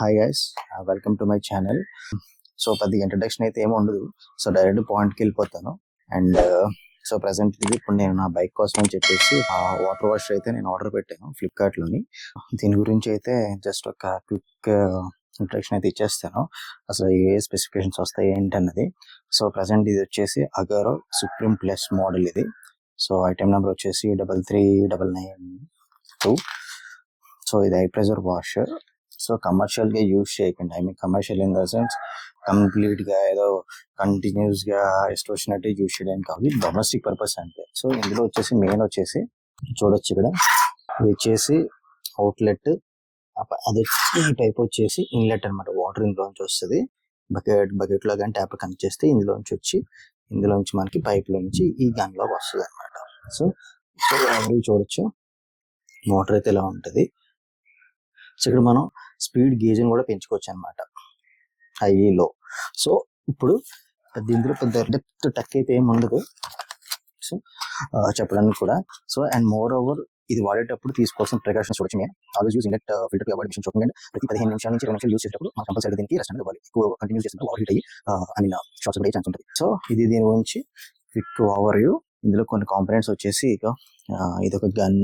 Hi guys, welcome to my channel. So పెద్ద introduction అయితే ఏమి ఉండదు. సో డైరెక్ట్ పాయింట్కి వెళ్ళిపోతాను. అండ్ సో ప్రజెంట్ ఇది ఇప్పుడు నేను నా బైక్ కోసం అని చెప్పేసి వాటర్ వాషర్ అయితే నేను ఆర్డర్ పెట్టాను ఫ్లిప్కార్ట్లోని. దీని గురించి అయితే జస్ట్ ఒక క్విక్ ఇంట్రడక్షన్ అయితే ఇచ్చేస్తాను. అసలు ఏ స్పెసిఫికేషన్స్ వస్తాయి ఏంటన్నది. సో ప్రజెంట్ ఇది వచ్చేసి అగారో సుప్రీం ప్లస్ మోడల్ ఇది. సో ఐటమ్ నెంబర్ వచ్చేసి 33992. సో ఇది high pressure washer. So commercial గా యూజ్ చేయకండి. I mean commercial in the sense complete గా ఏదో కంటిన్యూస్ గా ఇష్టం వచ్చినట్టు యూజ్ చేయడానికి కాదు, డొమెస్టిక్ పర్పస్ అంటే. సో ఇందులో వచ్చేసి మెయిన్ వచ్చేసి చూడొచ్చు ఇక్కడ, ఇది వచ్చేసి అవుట్లెట్, అదే ఈ టైప్ వచ్చేసి ఇన్లెట్ అనమాట. వాటర్ ఇందులోంచి వస్తుంది, బకెట్ లో కానీ ట్యాప్ కనెక్ట్ చేస్తే ఇందులోంచి మనకి పైప్ లోంచి ఈ గన్ లోకి వస్తుంది అనమాట. సో చూడొచ్చు మోటార్ అయితే ఇలా ఉంటది. సో ఇక్కడ మనం స్పీడ్ గేజ్ కూడా పెంచుకోవచ్చు అనమాట, హై లో. సో ఇప్పుడు ఇందులో పెద్ద డెప్త్ టక్ అయితే ఏమి ఉండదు సో చెప్పడానికి కూడా. సో అండ్ మోర్ ఓవర్ ఇది వాడేటప్పుడు తీసుకోవాల్సిన ప్రికాషన్స్ చూడొచ్చు. నేను always use inlet filter to avoid emission shocking. And ప్రతి 15 నిమిషాల నుంచి 20 నిమిషాలు యూజ్ చేసేటప్పుడు మనం కంపల్సరీ దీనికి రెస్ట్ అనేది ఇవ్వాలి. ఎక్కువ కంటిన్యూ చేస్తే వాటర్ హీట్ అయ్యి ఐ మీన్ షార్ట్స్ అయ్యే ఛాన్స్ ఉంటుంది. సో ఇది దీని గురించి క్విక్ ఓవర్ వ్యూ. ఇందులో కొన్ని కాంపోనెంట్స్ వచ్చేసి ఇది ఒక gun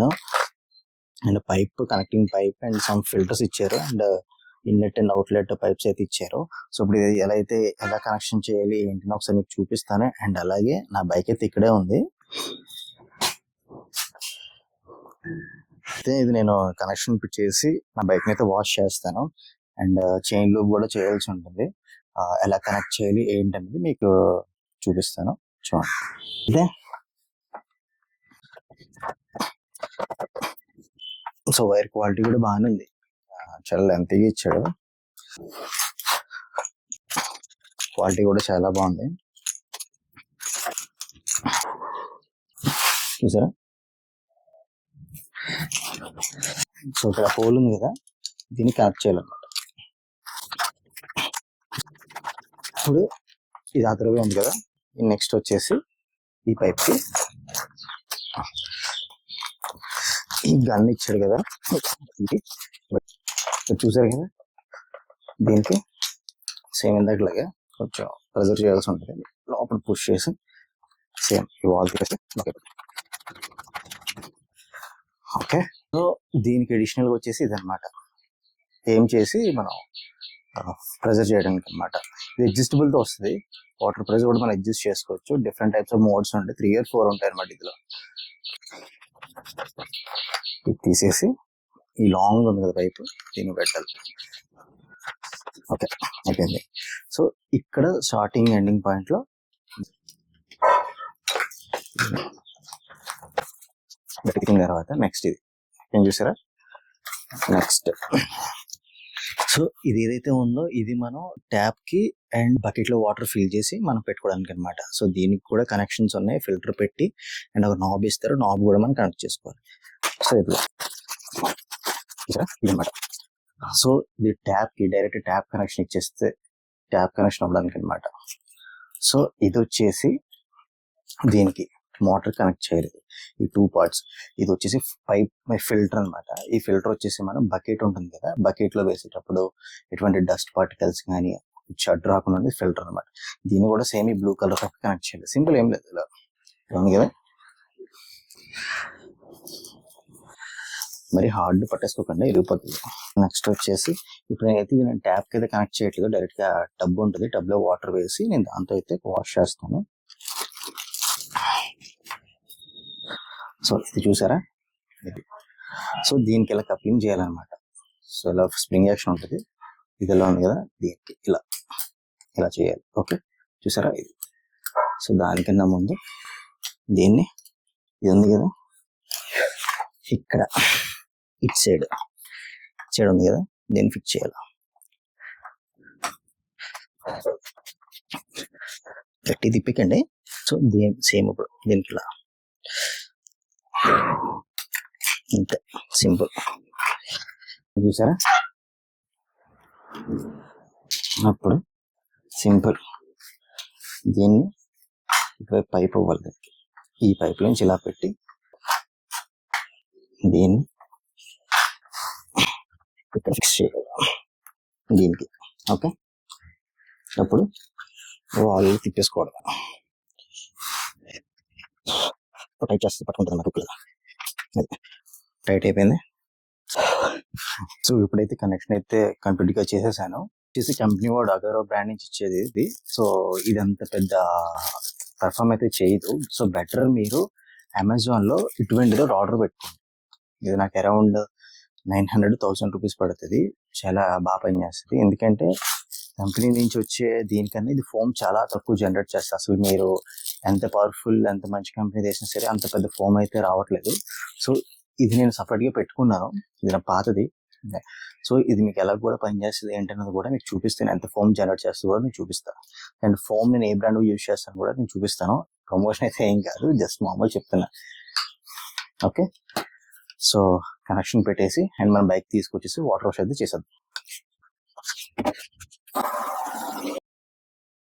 and pipe, connecting pipe and some filters ఇచ్చారు. And inlet and outlet pipes అయితే ఇచ్చారు. సో ఇప్పుడు ఇది ఎలా కనెక్షన్ చేయాలి ఏంటని ఒకసారి మీకు చూపిస్తాను. అండ్ అలాగే నా బైక్ అయితే ఇక్కడే ఉంది. అయితే ఇది నేను కనెక్షన్ చేసి నా బైక్ అయితే వాష్ చేస్తాను. అండ్ చైన్ లూప్ కూడా చేయాల్సి ఉంటుంది. ఎలా కనెక్ట్ చేయాలి ఏంటనేది మీకు చూపిస్తాను, చూడండి. ఇదే సో వైర్ క్వాలిటీ కూడా బాగానే ఉంది, చాలా లెంతీగా ఇచ్చాడు. క్వాలిటీ కూడా చాలా బాగుంది, చూసారా. సో ఇక్కడ హోల్ ఉంది కదా, దీన్ని కనెక్ట్ చేయాలన్నమాట. ఇప్పుడు ఇది ఆతరగా ఉంది కదా, నెక్స్ట్ వచ్చేసి ఈ పైప్కి ఈ గన్ ఇచ్చాడు కదా, చూసారు కదా, దీనికి సేమ్ ఇందాకలాగా కొంచెం ప్రెజర్ చేయాల్సి ఉంటుంది. లోపల పుష్ చేసి సేమ్ ఈ వాల్ తీసి ఓకే. సో దీనికి అడిషనల్గా వచ్చేసి ఇదనమాట, ఏం చేసి మనం ప్రెజర్ చేయడానికి అనమాట. ఇది అడ్జస్టబుల్తో వస్తుంది. వాటర్ ప్రెజర్ కూడా మనం అడ్జస్ట్ చేసుకోవచ్చు. డిఫరెంట్ టైప్స్ ఆఫ్ మోడ్స్ ఉంటాయి, 3 or 4 ఉంటాయి అనమాట ఇందులో. ఇది తీసేసి ఈ లాంగ్ ఉంది కదా పైప్, దీన్ని పెట్టాలి. ఓకే అయిపోయింది. సో ఇక్కడ స్టార్టింగ్ ఎండింగ్ పాయింట్ లో వెతికిన తర్వాత నెక్స్ట్ ఇది ఏం చూసారా, నెక్స్ట్. సో ఇది ఏదైతే ఉందో ఇది మనం ట్యాప్ కి అండ్ బకెట్ లో వాటర్ ఫిల్ చేసి మనం పెట్టుకోవడానికి అనమాట. సో దీనికి కూడా కనెక్షన్స్ ఉన్నాయి, ఫిల్టర్ పెట్టి అండ్ ఒక నాబ్ ఇస్తారు, నాబ్ కూడా మనం కనెక్ట్ చేసుకోవాలి. సో ఇప్పుడు ఇదన్నమాట. సో ఇది ట్యాప్ కి డైరెక్ట్ ట్యాప్ కనెక్షన్ ఇచ్చేస్తే ట్యాప్ కనెక్షన్ అవ్వడానికి అనమాట. సో ఇది వచ్చేసి దీనికి మోటార్ కనెక్ట్ చేయలేదు, ఈ 2 parts. ఇది వచ్చేసి పైప్ ఫిల్టర్ అనమాట. ఈ ఫిల్టర్ వచ్చేసి మనం బకెట్ ఉంటుంది కదా, బకెట్ లో వేసేటప్పుడు ఎటువంటి డస్ట్ పార్టికల్స్ కానీ అడ్డు రాకుండా ఫిల్టర్ అనమాట. దీన్ని కూడా సేమ్ ఈ బ్లూ కలర్ కనెక్ట్ చేయాలి. సింపుల్, ఏం లేదు, ఇలా ఉంది కదా. మరి హార్డ్ పట్టేసుకోకుండా ఇరిగిపోతుంది. నెక్స్ట్ వచ్చేసి ఇప్పుడు నేనైతే నేను ట్యాప్ కి అయితే కనెక్ట్ చేయట్లేదు, డైరెక్ట్ గా టబ్ ఉంటుంది, టబ్ లో వాటర్ వేసి నేను దాంతో అయితే వాష్ చేస్తాను. సో ఇది చూసారా ఇది. సో దీనికి ఇలా కప్లింగ్ చేయాలన్నమాట. సో ఇలా స్ప్రింగ్ యాక్షన్ ఉంటుంది, ఇది ఎలా ఉంది కదా, దీనికి ఇలా చేయాలి. ఓకే చూసారా ఇది. సో దానికన్నా ముందు దీన్ని, ఇది ఉంది కదా ఇక్కడ ఇట్ సైడ్ ఉంది కదా, దీన్ని ఫిక్స్ చేయాలి. గట్టి తిప్పికండి. సో సేమ్ ఇప్పుడు దీనికి ఇలా అంతే, సింపుల్. చూసారా, అప్పుడు సింపుల్. దీన్ని ఇక్కడ పైప్ అవ్వాలి, ఈ పైప్ నుంచి ఇలా పెట్టి దీన్ని ఇక్కడ ఫిక్స్ చేయాలి. దీనికి. ఓకే, అప్పుడు వాళ్ళు తిప్పేసుకోవడం. టైట్ చేస్తే పట్టుకుంటుంది అన్నమాట ఉక్కులుగా. టైట్ అయిపోయింది. సో ఇప్పుడైతే కనెక్షన్ అయితే కంప్లీట్ గా చేసేసాను. చేసి కంపెనీ వాడు అగరో బ్రాండ్ నుంచి ఇచ్చేది ఇది. సో ఇది అంత పెద్ద పర్ఫామ్ అయితే చేయదు. సో బెటర్ మీరు అమెజాన్ లో ఇటువంటిది ఆర్డర్ పెట్టుకోండి. ఇది నాకు అరౌండ్ 900-1000 రూపీస్ పడుతుంది. చాలా బాగా పనిచేస్తుంది. ఎందుకంటే కంపెనీ నుంచి వచ్చే దీనికన్నా ఇది ఫోమ్ చాలా తక్కువ జనరేట్ చేస్తుంది. అసలు మీరు ఎంత పవర్ఫుల్, ఎంత మంచి కంపెనీ చేసినా సరే అంత పెద్ద ఫోమ్ అయితే రావట్లేదు. సో ఇది నేను సపరేట్ గా పెట్టుకున్నాను. ఇది నా పాతది. సో ఇది మీకు ఎలా కూడా పనిచేస్తుంది ఏంటన్నది కూడా మీకు చూపిస్తాను. ఎంత ఫోమ్ జనరేట్ చేస్తుంది కూడా నేను చూపిస్తాను. అండ్ ఫోమ్ నేను ఏ బ్రాండ్ యూజ్ చేస్తాను కూడా నేను చూపిస్తాను. ప్రమోషన్ అయితే ఏం కాదు, జస్ట్ మామూలు చెప్తున్నా. ఓకే, సో కనెక్షన్ పెట్టేసి అండ్ మన బైక్ తీసుకొచ్చేసి వాటర్ వాష్ అయితే చేసేద్దాం.